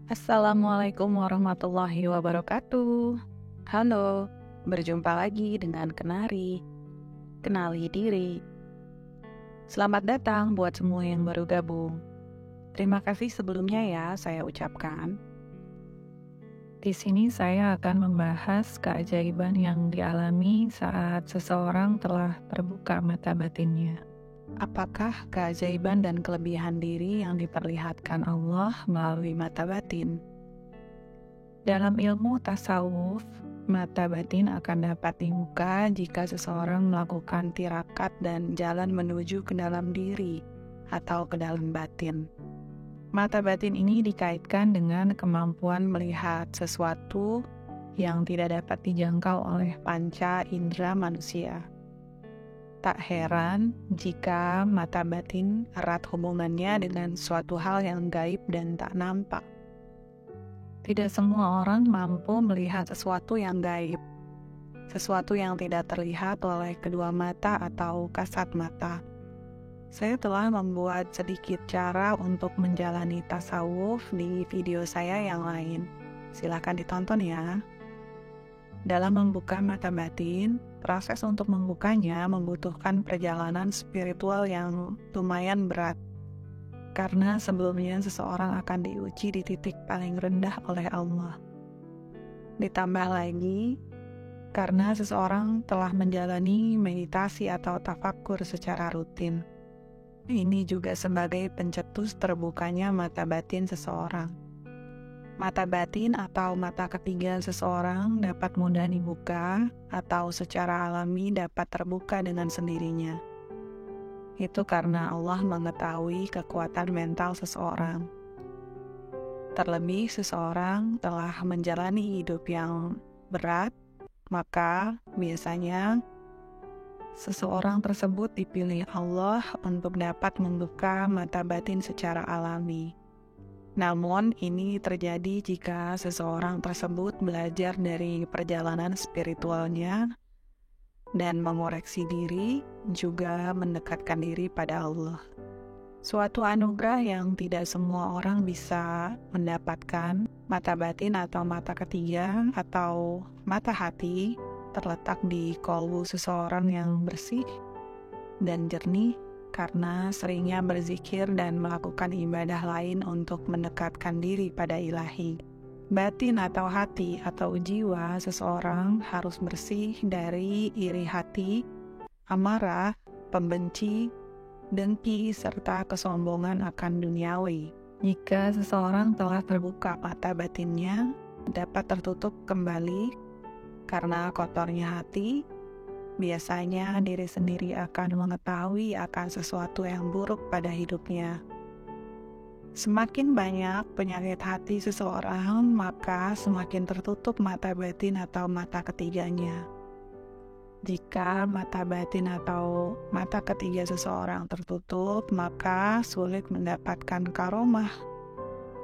Assalamualaikum warahmatullahi wabarakatuh. Halo, berjumpa lagi dengan Kenari. Kenali diri. Selamat datang buat semua yang baru gabung. Terima kasih sebelumnya ya saya ucapkan. Di sini saya akan membahas keajaiban yang dialami saat seseorang telah terbuka mata batinnya. Apakah keajaiban dan kelebihan diri yang diperlihatkan Allah melalui mata batin? Dalam ilmu tasawuf, mata batin akan dapat dibuka jika seseorang melakukan tirakat dan jalan menuju ke dalam diri atau ke dalam batin. Mata batin ini dikaitkan dengan kemampuan melihat sesuatu yang tidak dapat dijangkau oleh panca indera manusia. Tak heran jika mata batin erat hubungannya dengan suatu hal yang gaib dan tak nampak. Tidak semua orang mampu melihat sesuatu yang gaib, sesuatu yang tidak terlihat oleh kedua mata atau kasat mata. Saya telah membuat sedikit cara untuk menjalani tasawuf di video saya yang lain. Silakan ditonton ya. Dalam membuka mata batin, proses untuk membukanya membutuhkan perjalanan spiritual yang lumayan berat. Karena sebelumnya seseorang akan diuji di titik paling rendah oleh Allah. Ditambah lagi, karena seseorang telah menjalani meditasi atau tafakkur secara rutin. Ini juga sebagai pencetus terbukanya mata batin seseorang. Mata batin atau mata ketiga seseorang dapat mudah dibuka atau secara alami dapat terbuka dengan sendirinya. Itu karena Allah mengetahui kekuatan mental seseorang. Terlebih seseorang telah menjalani hidup yang berat, maka biasanya seseorang tersebut dipilih Allah untuk dapat membuka mata batin secara alami. Namun, ini terjadi jika seseorang tersebut belajar dari perjalanan spiritualnya dan mengoreksi diri, juga mendekatkan diri pada Allah. Suatu anugerah yang tidak semua orang bisa mendapatkan. Mata batin atau mata ketiga atau mata hati terletak di kolbu seseorang yang bersih dan jernih, karena seringnya berzikir dan melakukan ibadah lain untuk mendekatkan diri pada ilahi. Batin atau hati atau jiwa seseorang harus bersih dari iri hati, amarah, pembenci, dengki, serta kesombongan akan duniawi. Jika seseorang telah terbuka mata batinnya, dapat tertutup kembali karena kotornya hati. Biasanya diri sendiri akan mengetahui akan sesuatu yang buruk pada hidupnya. Semakin banyak penyakit hati seseorang, maka semakin tertutup mata batin atau mata ketiganya. Jika mata batin atau mata ketiga seseorang tertutup, maka sulit mendapatkan karomah.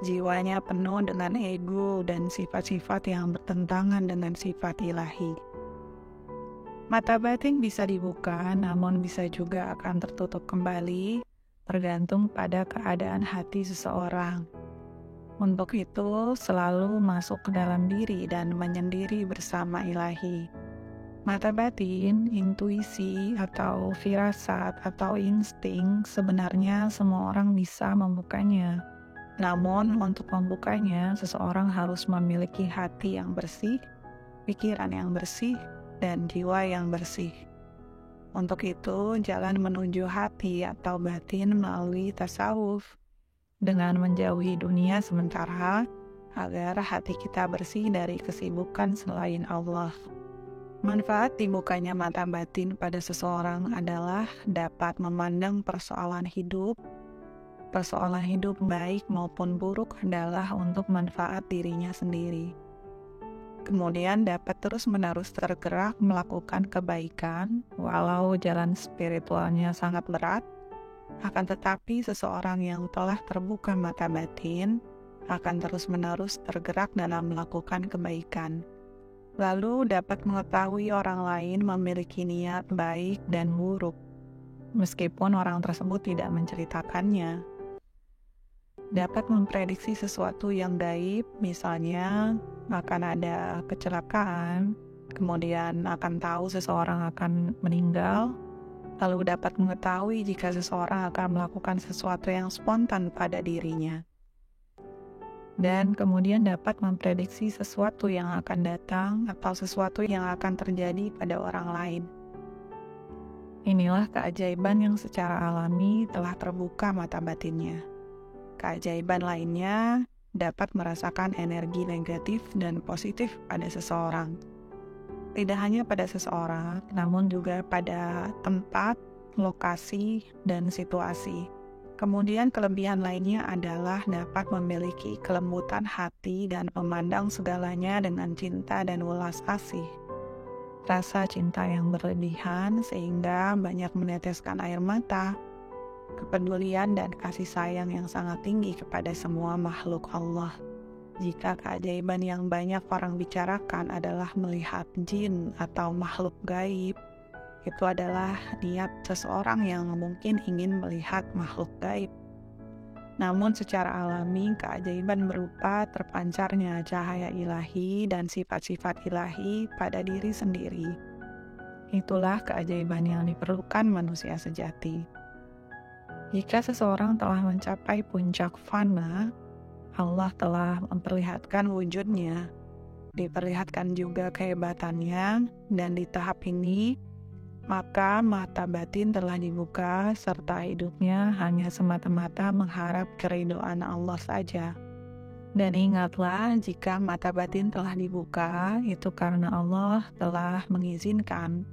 Jiwanya penuh dengan ego dan sifat-sifat yang bertentangan dengan sifat ilahi. Mata batin bisa dibuka, namun bisa juga akan tertutup kembali, tergantung pada keadaan hati seseorang. Untuk itu, selalu masuk ke dalam diri dan menyendiri bersama ilahi. Mata batin, intuisi, atau firasat, atau insting, sebenarnya semua orang bisa membukanya. Namun, untuk membukanya, seseorang harus memiliki hati yang bersih, pikiran yang bersih, dan jiwa yang bersih. Untuk itu, jalan menuju hati atau batin melalui tasawuf dengan menjauhi dunia sementara agar hati kita bersih dari kesibukan selain Allah. Manfaat dibukanya mata batin pada seseorang adalah dapat memandang persoalan hidup baik maupun buruk adalah untuk manfaat dirinya sendiri. Kemudian dapat terus-menerus tergerak melakukan kebaikan, walau jalan spiritualnya sangat berat. Akan tetapi seseorang yang telah terbuka mata batin akan terus-menerus tergerak dalam melakukan kebaikan. Lalu dapat mengetahui orang lain memiliki niat baik dan buruk, meskipun orang tersebut tidak menceritakannya. dapat memprediksi sesuatu yang gaib, misalnya akan ada kecelakaan, kemudian akan tahu seseorang akan meninggal, lalu dapat mengetahui jika seseorang akan melakukan sesuatu yang spontan pada dirinya. Dan kemudian dapat memprediksi sesuatu yang akan datang atau sesuatu yang akan terjadi pada orang lain. Inilah keajaiban yang secara alami telah terbuka mata batinnya. Keajaiban lainnya dapat merasakan energi negatif dan positif pada seseorang. Tidak hanya pada seseorang, namun juga pada tempat, lokasi, dan situasi. Kemudian kelebihan lainnya adalah dapat memiliki kelembutan hati dan memandang segalanya dengan cinta dan welas asih. Rasa cinta yang berlebihan sehingga banyak meneteskan air mata, kepedulian dan kasih sayang yang sangat tinggi kepada semua makhluk Allah. Jika keajaiban yang banyak orang bicarakan adalah melihat jin atau makhluk gaib, itu adalah niat seseorang yang mungkin ingin melihat makhluk gaib. Namun secara alami, keajaiban berupa terpancarnya cahaya ilahi dan sifat-sifat ilahi pada diri sendiri. Itulah keajaiban yang diperlukan manusia sejati. Jika seseorang telah mencapai puncak fana, Allah telah memperlihatkan wujudnya, diperlihatkan juga kehebatannya, dan di tahap ini, maka mata batin telah dibuka serta hidupnya hanya semata-mata mengharap keridhaan Allah saja. Dan ingatlah, jika mata batin telah dibuka, itu karena Allah telah mengizinkan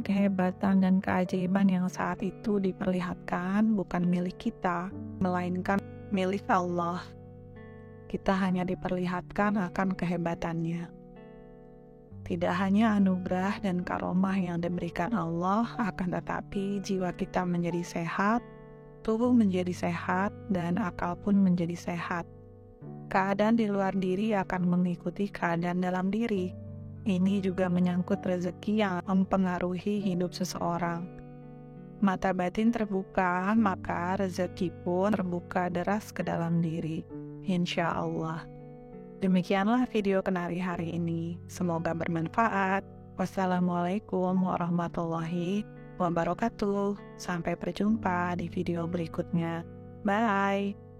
kehebatan dan keajaiban yang saat itu diperlihatkan bukan milik kita, melainkan milik Allah. Kita hanya diperlihatkan akan kehebatannya. Tidak hanya anugerah dan karomah yang diberikan Allah, akan tetapi jiwa kita menjadi sehat, tubuh menjadi sehat, dan akal pun menjadi sehat. Keadaan di luar diri akan mengikuti keadaan dalam diri. Ini juga menyangkut rezeki yang mempengaruhi hidup seseorang. Mata batin terbuka, maka rezeki pun terbuka deras ke dalam diri. Insya Allah. Demikianlah video Kenari hari ini. Semoga bermanfaat. Wassalamualaikum warahmatullahi wabarakatuh. Sampai berjumpa di video berikutnya. Bye.